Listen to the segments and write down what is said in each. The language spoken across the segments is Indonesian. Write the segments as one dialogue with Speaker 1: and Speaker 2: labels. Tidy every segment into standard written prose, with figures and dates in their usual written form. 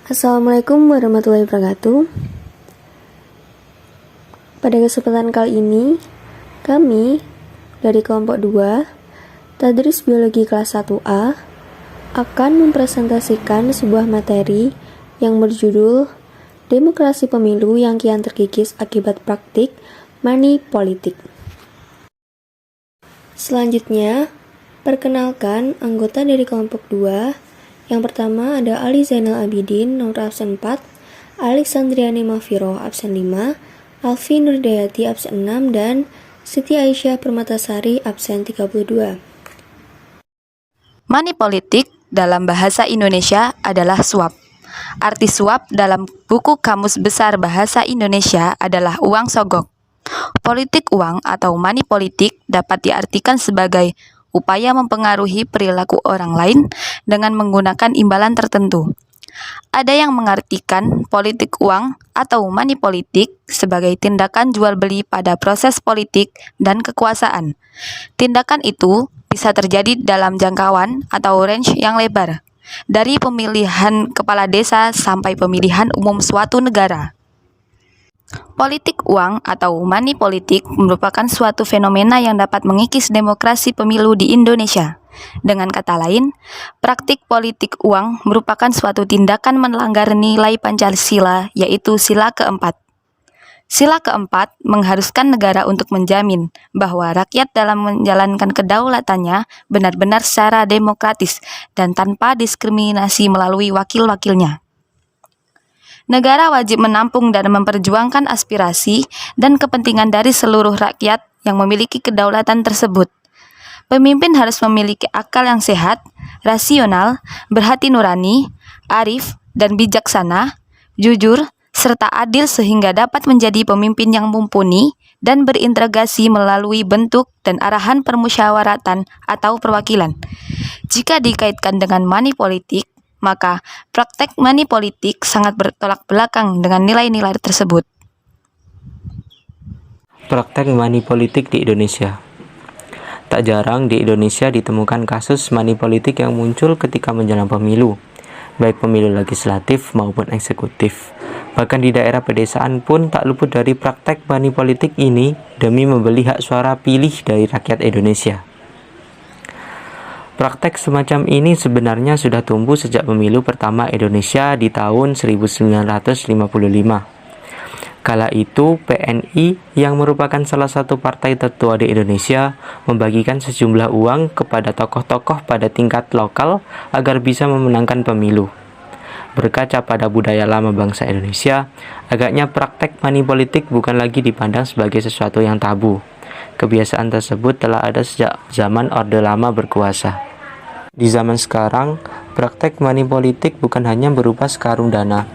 Speaker 1: Assalamualaikum warahmatullahi wabarakatuh. Pada kesempatan kali ini, kami dari kelompok 2, Tadris Biologi kelas 1A, akan mempresentasikan sebuah materi yang berjudul Demokrasi Pemilu yang Kian Terkikis Akibat Praktik Money Politik. Selanjutnya, perkenalkan anggota dari kelompok 2. Yang pertama ada Ali Zainal Abidin, nomor absen 4, Alexandriani Mafiro, absen 5, Alfi Nurdayati, absen 6, dan Siti Aisyah Permatasari, absen 32.
Speaker 2: Money politik dalam bahasa Indonesia adalah suap. Arti suap dalam buku Kamus Besar Bahasa Indonesia adalah uang sogok. Politik uang atau money politik dapat diartikan sebagai upaya mempengaruhi perilaku orang lain dengan menggunakan imbalan tertentu. Ada yang mengartikan politik uang atau money politik sebagai tindakan jual beli pada proses politik dan kekuasaan. Tindakan itu bisa terjadi dalam jangkauan atau range yang lebar, dari pemilihan kepala desa sampai pemilihan umum suatu negara. Politik uang atau money politik merupakan suatu fenomena yang dapat mengikis demokrasi pemilu di Indonesia. Dengan kata lain, praktik politik uang merupakan suatu tindakan melanggar nilai Pancasila, yaitu sila keempat. Sila keempat mengharuskan negara untuk menjamin bahwa rakyat dalam menjalankan kedaulatannya benar-benar secara demokratis dan tanpa diskriminasi melalui wakil-wakilnya. Negara wajib menampung dan memperjuangkan aspirasi dan kepentingan dari seluruh rakyat yang memiliki kedaulatan tersebut. Pemimpin harus memiliki akal yang sehat, rasional, berhati nurani, arif, dan bijaksana, jujur, serta adil sehingga dapat menjadi pemimpin yang mumpuni dan berintegrasi melalui bentuk dan arahan permusyawaratan atau perwakilan. Jika dikaitkan dengan money politik, maka praktek money politik sangat bertolak belakang dengan nilai-nilai tersebut.
Speaker 3: Praktek money politik di Indonesia. Tak jarang di Indonesia ditemukan kasus money politik yang muncul ketika menjelang pemilu, baik pemilu legislatif maupun eksekutif. Bahkan di daerah pedesaan pun tak luput dari praktek money politik ini demi membeli hak suara pilih dari rakyat Indonesia. Praktek semacam ini sebenarnya sudah tumbuh sejak pemilu pertama Indonesia di tahun 1955. Kala itu, PNI yang merupakan salah satu partai tertua di Indonesia membagikan sejumlah uang kepada tokoh-tokoh pada tingkat lokal agar bisa memenangkan pemilu. Berkaca pada budaya lama bangsa Indonesia, agaknya praktek money politik bukan lagi dipandang sebagai sesuatu yang tabu. Kebiasaan tersebut telah ada sejak zaman Orde Lama berkuasa. Di zaman sekarang, praktek money politik bukan hanya berupa sekarung dana.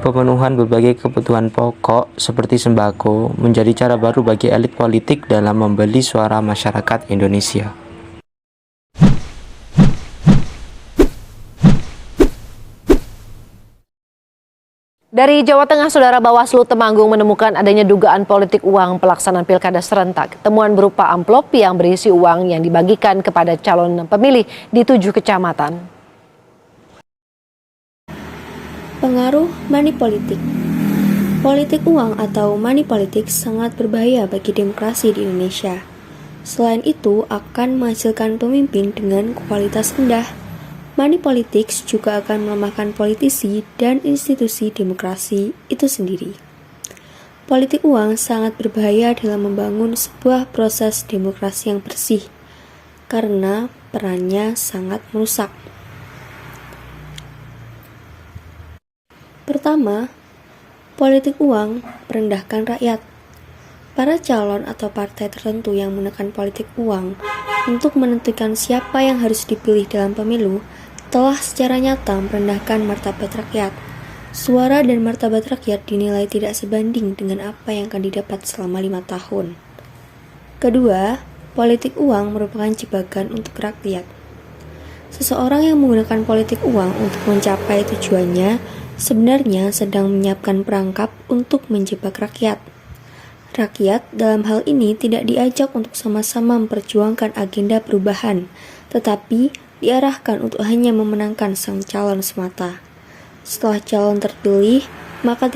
Speaker 3: Pemenuhan berbagai kebutuhan pokok seperti sembako menjadi cara baru bagi elit politik dalam membeli suara masyarakat Indonesia.
Speaker 4: Dari Jawa Tengah, Saudara, Bawaslu Temanggung menemukan adanya dugaan politik uang pelaksanaan pilkada serentak. Temuan berupa amplop yang berisi uang yang dibagikan kepada calon pemilih di 7 kecamatan.
Speaker 1: Pengaruh money politik. Politik uang atau money politik sangat berbahaya bagi demokrasi di Indonesia. Selain itu, akan menghasilkan pemimpin dengan kualitas rendah. Money politics juga akan melemahkan politisi dan institusi demokrasi itu sendiri. Politik uang sangat berbahaya dalam membangun sebuah proses demokrasi yang bersih, karena perannya sangat merusak. Pertama, politik uang merendahkan rakyat. Para calon atau partai tertentu yang menekan politik uang untuk menentukan siapa yang harus dipilih dalam pemilu telah secara nyata merendahkan martabat rakyat. Suara dan martabat rakyat dinilai tidak sebanding dengan apa yang akan didapat selama 5 tahun. Kedua, politik uang merupakan jebakan untuk rakyat. Seseorang yang menggunakan politik uang untuk mencapai tujuannya sebenarnya sedang menyiapkan perangkap untuk menjebak rakyat. Rakyat dalam hal ini tidak diajak untuk sama-sama memperjuangkan agenda perubahan, tetapi diarahkan untuk hanya memenangkan sang calon semata. Setelah calon terpilih, maka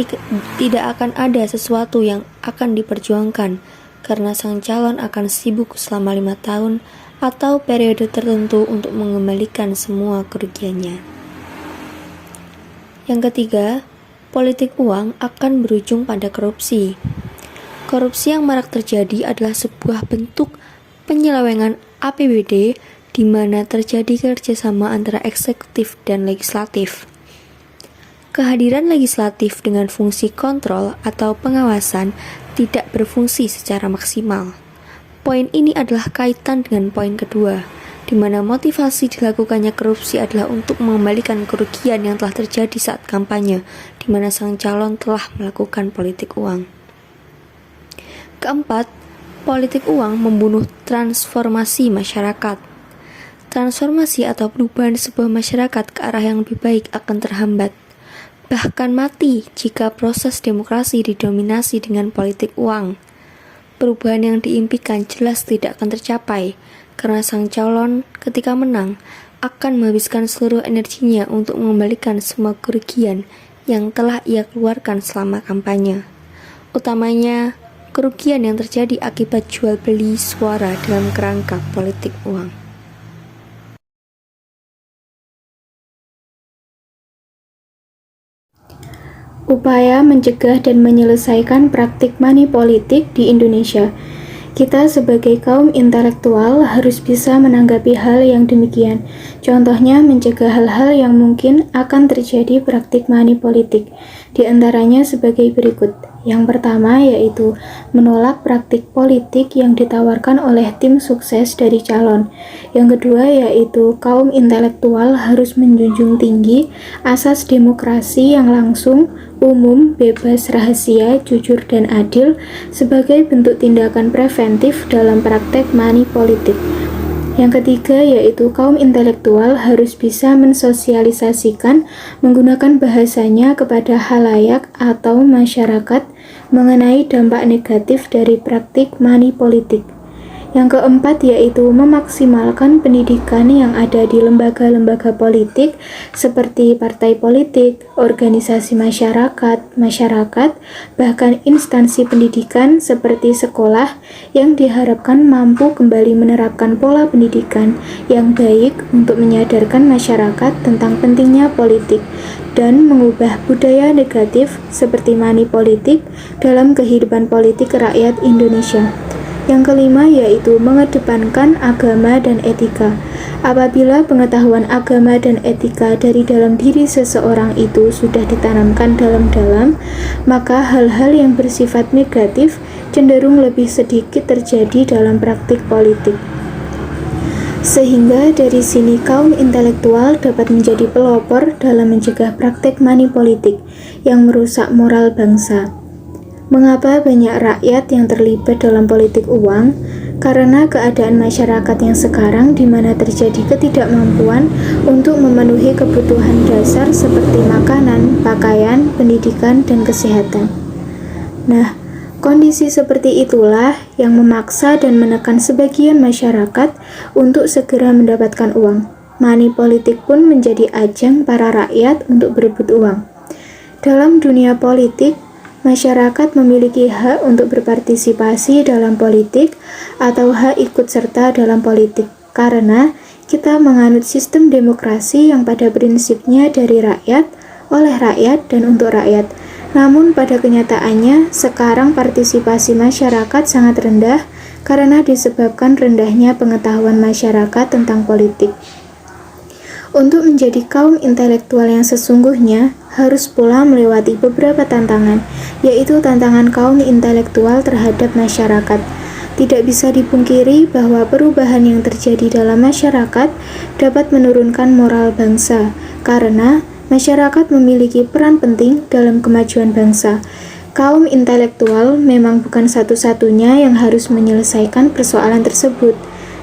Speaker 1: tidak akan ada sesuatu yang akan diperjuangkan karena sang calon akan sibuk selama 5 tahun atau periode tertentu untuk mengembalikan semua kerugiannya. Yang ketiga, politik uang akan berujung pada korupsi. Korupsi yang marak terjadi adalah sebuah bentuk penyelewengan APBD di mana terjadi kerjasama antara eksekutif dan legislatif. Kehadiran legislatif dengan fungsi kontrol atau pengawasan tidak berfungsi secara maksimal. Poin ini adalah kaitan dengan poin kedua, di mana motivasi dilakukannya korupsi adalah untuk mengembalikan kerugian yang telah terjadi saat kampanye, di mana sang calon telah melakukan politik uang. Keempat, politik uang membunuh transformasi masyarakat. Transformasi atau perubahan sebuah masyarakat ke arah yang lebih baik akan terhambat, bahkan mati jika proses demokrasi didominasi dengan politik uang. Perubahan yang diimpikan jelas tidak akan tercapai, karena sang calon ketika menang akan menghabiskan seluruh energinya untuk mengembalikan semua kerugian yang telah ia keluarkan selama kampanye. Utamanya, kerugian yang terjadi akibat jual beli suara dalam kerangka politik uang.
Speaker 5: Upaya mencegah dan menyelesaikan praktik money politik di Indonesia. Kita sebagai kaum intelektual harus bisa menanggapi hal yang demikian. Contohnya mencegah hal-hal yang mungkin akan terjadi praktik money politik. Di antaranya sebagai berikut. Yang pertama yaitu menolak praktik politik yang ditawarkan oleh tim sukses dari calon. Yang kedua yaitu kaum intelektual harus menjunjung tinggi asas demokrasi yang langsung, umum, bebas, rahasia, jujur, dan adil sebagai bentuk tindakan preventif dalam praktek money politik. Yang ketiga yaitu kaum intelektual harus bisa mensosialisasikan menggunakan bahasanya kepada halayak atau masyarakat mengenai dampak negatif dari praktik money politik. Yang keempat yaitu memaksimalkan pendidikan yang ada di lembaga-lembaga politik seperti partai politik, organisasi masyarakat, bahkan instansi pendidikan seperti sekolah yang diharapkan mampu kembali menerapkan pola pendidikan yang baik untuk menyadarkan masyarakat tentang pentingnya politik dan mengubah budaya negatif seperti money politik dalam kehidupan politik rakyat Indonesia. Yang kelima yaitu mengedepankan agama dan etika. Apabila pengetahuan agama dan etika dari dalam diri seseorang itu sudah ditanamkan dalam-dalam, maka hal-hal yang bersifat negatif cenderung lebih sedikit terjadi dalam praktik politik. Sehingga dari sini kaum intelektual dapat menjadi pelopor dalam mencegah praktik money politik yang merusak moral bangsa. Mengapa banyak rakyat yang terlibat dalam politik uang? Karena keadaan masyarakat yang sekarang di mana terjadi ketidakmampuan untuk memenuhi kebutuhan dasar seperti makanan, pakaian, pendidikan, dan kesehatan. Nah, kondisi seperti itulah yang memaksa dan menekan sebagian masyarakat untuk segera mendapatkan uang. Money politik pun menjadi ajang para rakyat untuk berebut uang. Dalam dunia politik, masyarakat memiliki hak untuk berpartisipasi dalam politik atau hak ikut serta dalam politik karena kita menganut sistem demokrasi yang pada prinsipnya dari rakyat, oleh rakyat, dan untuk rakyat. Namun pada kenyataannya sekarang partisipasi masyarakat sangat rendah karena disebabkan rendahnya pengetahuan masyarakat tentang politik. Untuk menjadi kaum intelektual yang sesungguhnya, harus pula melewati beberapa tantangan, yaitu tantangan kaum intelektual terhadap masyarakat. Tidak bisa dipungkiri bahwa perubahan yang terjadi dalam masyarakat dapat menurunkan moral bangsa, karena masyarakat memiliki peran penting dalam kemajuan bangsa. Kaum intelektual memang bukan satu-satunya yang harus menyelesaikan persoalan tersebut.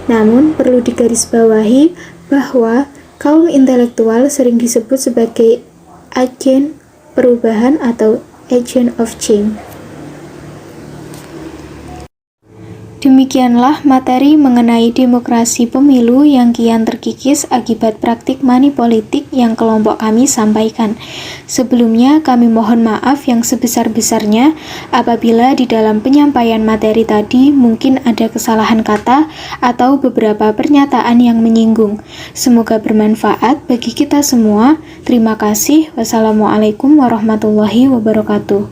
Speaker 5: Namun, perlu digarisbawahi bahwa kaum intelektual sering disebut sebagai agen perubahan atau agent of change. Demikianlah materi mengenai demokrasi pemilu yang kian terkikis akibat praktik money politik yang kelompok kami sampaikan. Sebelumnya kami mohon maaf yang sebesar-besarnya apabila di dalam penyampaian materi tadi mungkin ada kesalahan kata atau beberapa pernyataan yang menyinggung. Semoga bermanfaat bagi kita semua. Terima kasih. Wassalamualaikum warahmatullahi wabarakatuh.